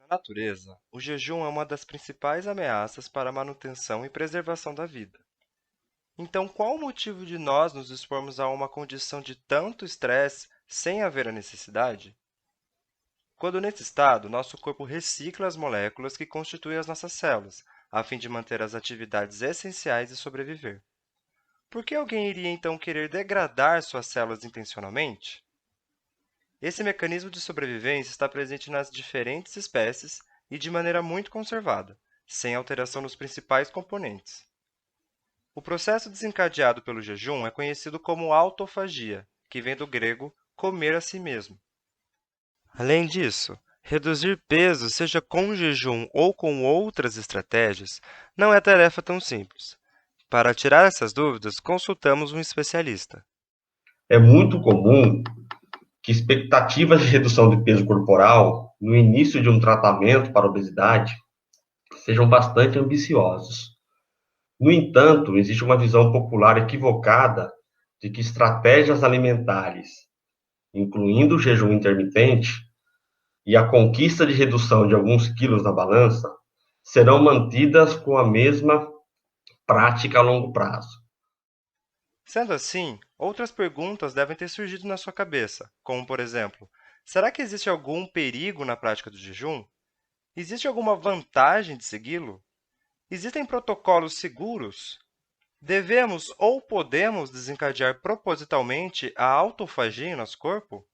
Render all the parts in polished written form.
natureza, o jejum é uma das principais ameaças para a manutenção e preservação da vida. Então, qual o motivo de nós nos expormos a uma condição de tanto estresse sem haver a necessidade? Quando nesse estado, nosso corpo recicla as moléculas que constituem as nossas células, a fim de manter as atividades essenciais e sobreviver. Por que alguém iria então querer degradar suas células intencionalmente? Esse mecanismo de sobrevivência está presente nas diferentes espécies e de maneira muito conservada, sem alteração nos principais componentes. O processo desencadeado pelo jejum é conhecido como autofagia, que vem do grego comer a si mesmo. Além disso, reduzir peso, seja com jejum ou com outras estratégias, não é tarefa tão simples. Para tirar essas dúvidas, consultamos um especialista. É muito comum que expectativas de redução de peso corporal no início de um tratamento para obesidade sejam bastante ambiciosos. No entanto, existe uma visão popular equivocada de que estratégias alimentares, incluindo o jejum intermitente e a conquista de redução de alguns quilos na balança, serão mantidas com a mesma prática a longo prazo. Sendo assim, outras perguntas devem ter surgido na sua cabeça, como, por exemplo, será que existe algum perigo na prática do jejum? Existe alguma vantagem de segui-lo? Existem protocolos seguros? Devemos ou podemos desencadear propositalmente a autofagia em nosso corpo?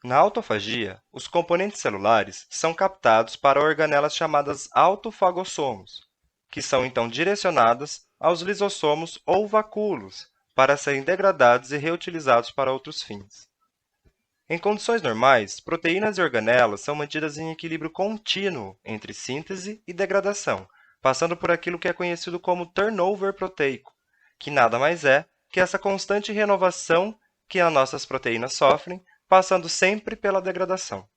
Na autofagia, os componentes celulares são captados para organelas chamadas autofagossomos, que são então direcionadas aos lisossomos ou vacúolos para serem degradados e reutilizados para outros fins. Em condições normais, proteínas e organelas são mantidas em equilíbrio contínuo entre síntese e degradação, passando por aquilo que é conhecido como turnover proteico, que nada mais é que essa constante renovação que as nossas proteínas sofrem, passando sempre pela degradação.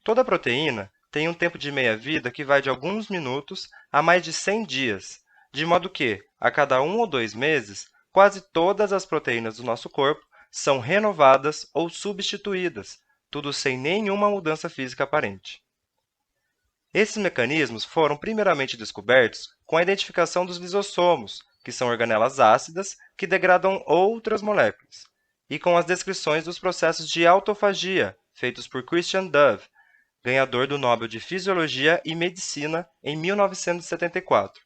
Toda proteína tem um tempo de meia-vida que vai de alguns minutos a mais de 100 dias, de modo que, a cada 1 ou 2 meses, quase todas as proteínas do nosso corpo são renovadas ou substituídas, tudo sem nenhuma mudança física aparente. Esses mecanismos foram primeiramente descobertos com a identificação dos lisossomos, que são organelas ácidas que degradam outras moléculas, e com as descrições dos processos de autofagia, feitos por Christian Dove, ganhador do Nobel de Fisiologia e Medicina em 1974,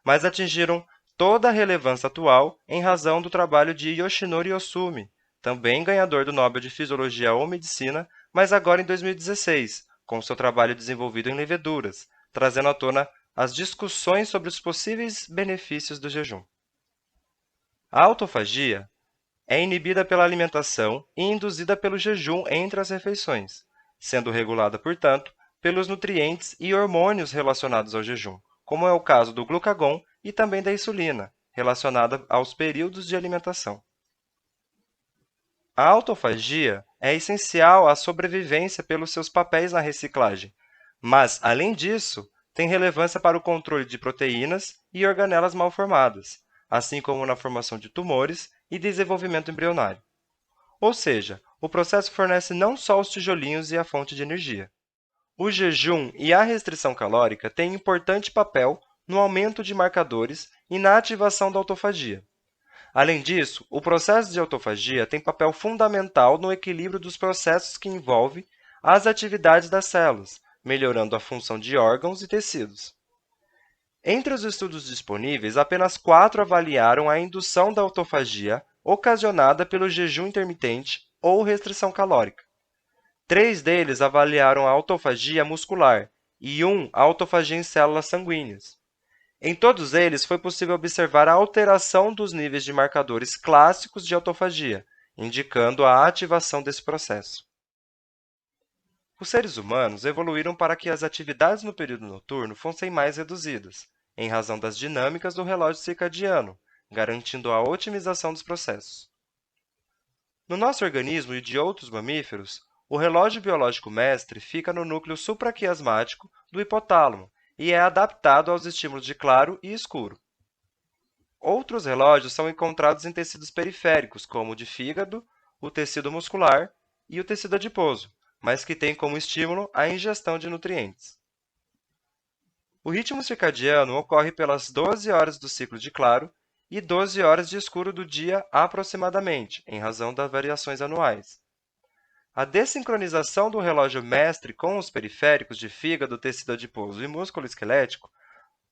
mas atingiram toda a relevância atual em razão do trabalho de Yoshinori Ohsumi, também ganhador do Nobel de Fisiologia ou Medicina, mas agora em 2016, com seu trabalho desenvolvido em leveduras, trazendo à tona as discussões sobre os possíveis benefícios do jejum. A autofagia é inibida pela alimentação e induzida pelo jejum entre as refeições, sendo regulada, portanto, pelos nutrientes e hormônios relacionados ao jejum, como é o caso do glucagon e também da insulina, relacionada aos períodos de alimentação. A autofagia é essencial à sobrevivência pelos seus papéis na reciclagem, mas, além disso, tem relevância para o controle de proteínas e organelas mal formadas, assim como na formação de tumores e desenvolvimento embrionário. Ou seja, o processo fornece não só os tijolinhos e a fonte de energia. O jejum e a restrição calórica têm importante papel no aumento de marcadores e na ativação da autofagia. Além disso, o processo de autofagia tem papel fundamental no equilíbrio dos processos que envolvem as atividades das células, melhorando a função de órgãos e tecidos. Entre os estudos disponíveis, apenas 4 avaliaram a indução da autofagia ocasionada pelo jejum intermitente ou restrição calórica. 3 deles avaliaram a autofagia muscular e a autofagia em células sanguíneas. Em todos eles, foi possível observar a alteração dos níveis de marcadores clássicos de autofagia, indicando a ativação desse processo. Os seres humanos evoluíram para que as atividades no período noturno fossem mais reduzidas, em razão das dinâmicas do relógio circadiano, garantindo a otimização dos processos. No nosso organismo e de outros mamíferos, o relógio biológico mestre fica no núcleo supraquiasmático do hipotálamo e é adaptado aos estímulos de claro e escuro. Outros relógios são encontrados em tecidos periféricos, como o de fígado, o tecido muscular e o tecido adiposo, mas que têm como estímulo a ingestão de nutrientes. O ritmo circadiano ocorre pelas 12 horas do ciclo de claro e 12 horas de escuro do dia aproximadamente, em razão das variações anuais. A dessincronização do relógio mestre com os periféricos de fígado, tecido adiposo e músculo esquelético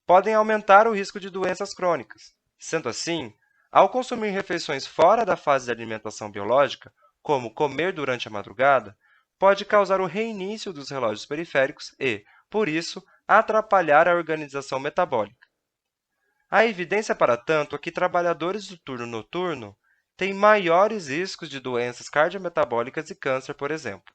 podem aumentar o risco de doenças crônicas. Sendo assim, ao consumir refeições fora da fase de alimentação biológica, como comer durante a madrugada, pode causar o reinício dos relógios periféricos e, por isso, atrapalhar a organização metabólica. Há evidência, para tanto, é que trabalhadores do turno noturno têm maiores riscos de doenças cardiometabólicas e câncer, por exemplo.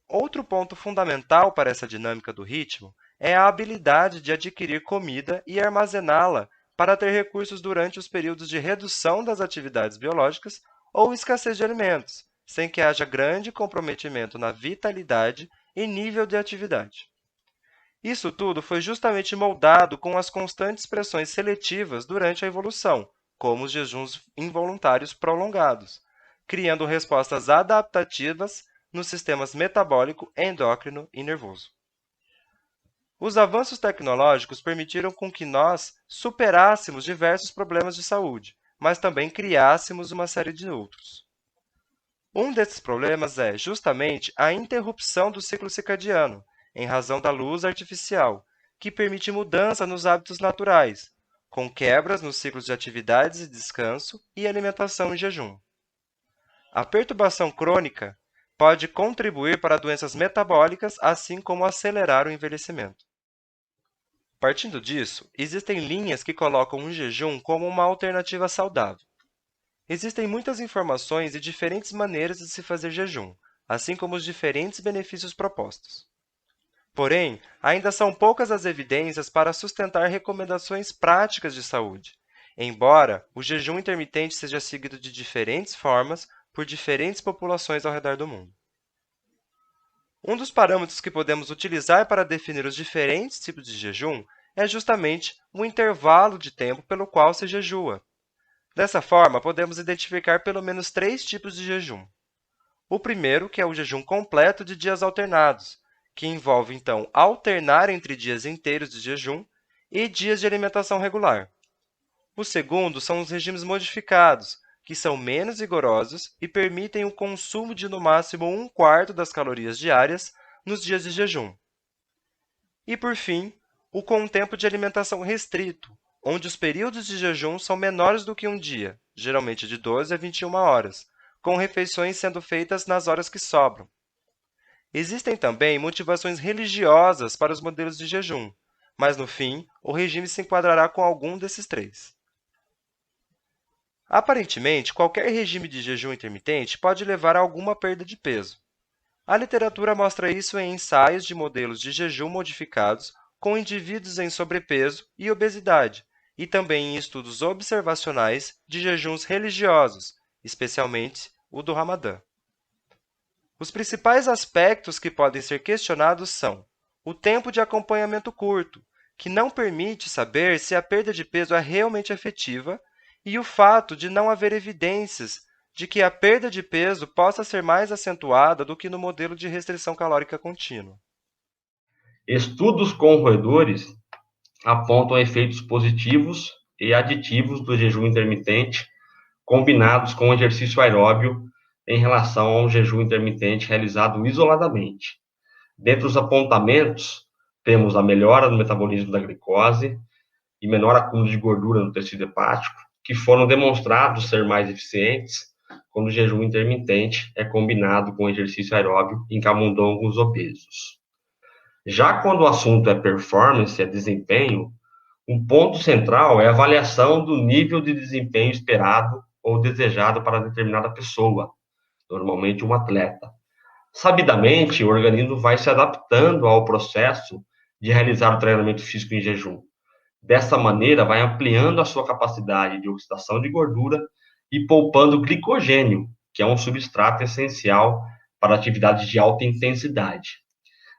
Outro ponto fundamental para essa dinâmica do ritmo é a habilidade de adquirir comida e armazená-la para ter recursos durante os períodos de redução das atividades biológicas ou escassez de alimentos, sem que haja grande comprometimento na vitalidade e nível de atividade. Isso tudo foi justamente moldado com as constantes pressões seletivas durante a evolução, como os jejuns involuntários prolongados, criando respostas adaptativas nos sistemas metabólico, endócrino e nervoso. Os avanços tecnológicos permitiram com que nós superássemos diversos problemas de saúde, mas também criássemos uma série de outros. Um desses problemas é, justamente, a interrupção do ciclo circadiano, em razão da luz artificial, que permite mudança nos hábitos naturais, com quebras nos ciclos de atividades e descanso e alimentação em jejum. A perturbação crônica pode contribuir para doenças metabólicas, assim como acelerar o envelhecimento. Partindo disso, existem linhas que colocam o jejum como uma alternativa saudável. Existem muitas informações e diferentes maneiras de se fazer jejum, assim como os diferentes benefícios propostos. Porém, ainda são poucas as evidências para sustentar recomendações práticas de saúde, embora o jejum intermitente seja seguido de diferentes formas por diferentes populações ao redor do mundo. Um dos parâmetros que podemos utilizar para definir os diferentes tipos de jejum é justamente o intervalo de tempo pelo qual se jejua. Dessa forma, podemos identificar pelo menos 3 tipos de jejum. O primeiro, que é o jejum completo de dias alternados, que envolve, então, alternar entre dias inteiros de jejum e dias de alimentação regular. O segundo são os regimes modificados, que são menos rigorosos e permitem o consumo de, no máximo, 1/4 das calorias diárias nos dias de jejum. E, por fim, o com tempo de alimentação restrito, onde os períodos de jejum são menores do que um dia, geralmente de 12 a 21 horas, com refeições sendo feitas nas horas que sobram. Existem também motivações religiosas para os modelos de jejum, mas, no fim, o regime se enquadrará com algum desses 3. Aparentemente, qualquer regime de jejum intermitente pode levar a alguma perda de peso. A literatura mostra isso em ensaios de modelos de jejum modificados com indivíduos em sobrepeso e obesidade, e também em estudos observacionais de jejuns religiosos, especialmente o do Ramadã. Os principais aspectos que podem ser questionados são o tempo de acompanhamento curto, que não permite saber se a perda de peso é realmente efetiva, e o fato de não haver evidências de que a perda de peso possa ser mais acentuada do que no modelo de restrição calórica contínua. Estudos com roedores apontam efeitos positivos e aditivos do jejum intermitente combinados com o exercício aeróbio em relação ao jejum intermitente realizado isoladamente. Dentre os apontamentos, temos a melhora no metabolismo da glicose e menor acúmulo de gordura no tecido hepático, que foram demonstrados ser mais eficientes quando o jejum intermitente é combinado com o exercício aeróbio em camundongos obesos. Já quando o assunto é performance, é desempenho, um ponto central é a avaliação do nível de desempenho esperado ou desejado para determinada pessoa, normalmente um atleta. Sabidamente, o organismo vai se adaptando ao processo de realizar o treinamento físico em jejum. Dessa maneira, vai ampliando a sua capacidade de oxidação de gordura e poupando glicogênio, que é um substrato essencial para atividades de alta intensidade.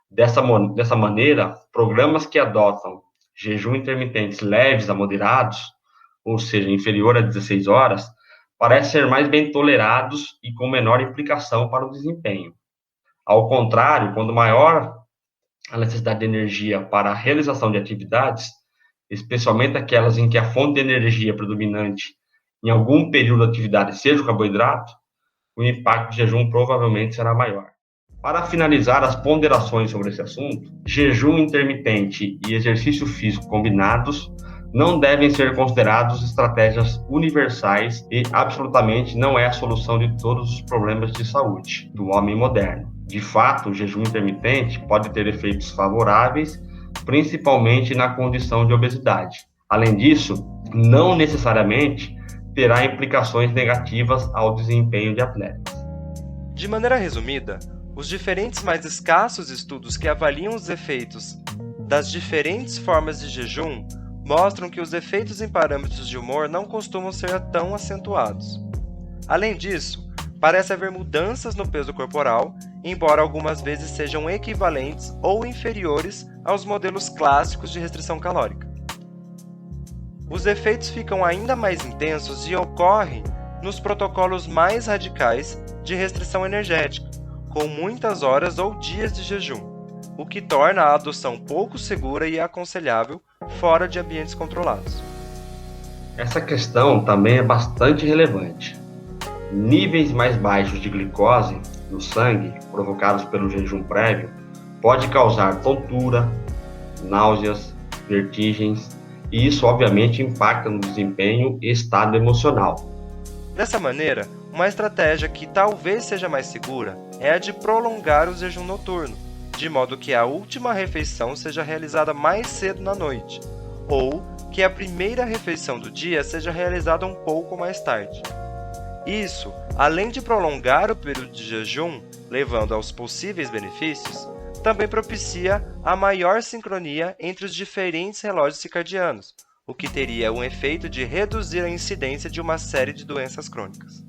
Dessa maneira, programas que adotam jejum intermitentes leves a moderados ou seja, inferior a 16 horas, parecem ser mais bem tolerados e com menor implicação para o desempenho. Ao contrário, quando maior a necessidade de energia para a realização de atividades, especialmente aquelas em que a fonte de energia predominante em algum período da atividade seja o carboidrato, o impacto do jejum provavelmente será maior. Para finalizar as ponderações sobre esse assunto, jejum intermitente e exercício físico combinados não devem ser considerados estratégias universais e absolutamente não é a solução de todos os problemas de saúde do homem moderno. De fato, o jejum intermitente pode ter efeitos favoráveis, principalmente na condição de obesidade. Além disso, não necessariamente terá implicações negativas ao desempenho de atletas. De maneira resumida, os diferentes mais escassos estudos que avaliam os efeitos das diferentes formas de jejum mostram que os efeitos em parâmetros de humor não costumam ser tão acentuados. Além disso, parece haver mudanças no peso corporal, embora algumas vezes sejam equivalentes ou inferiores aos modelos clássicos de restrição calórica. Os efeitos ficam ainda mais intensos e ocorrem nos protocolos mais radicais de restrição energética, com muitas horas ou dias de jejum, o que torna a adoção pouco segura e aconselhável fora de ambientes controlados. Essa questão também é bastante relevante. Níveis mais baixos de glicose no sangue, provocados pelo jejum prévio, pode causar tontura, náuseas, vertigens, e isso obviamente impacta no desempenho e estado emocional. Dessa maneira, uma estratégia que talvez seja mais segura é a de prolongar o jejum noturno, de modo que a última refeição seja realizada mais cedo na noite, ou que a primeira refeição do dia seja realizada um pouco mais tarde. Isso, além de prolongar o período de jejum, levando aos possíveis benefícios, também propicia a maior sincronia entre os diferentes relógios circadianos, o que teria um efeito de reduzir a incidência de uma série de doenças crônicas.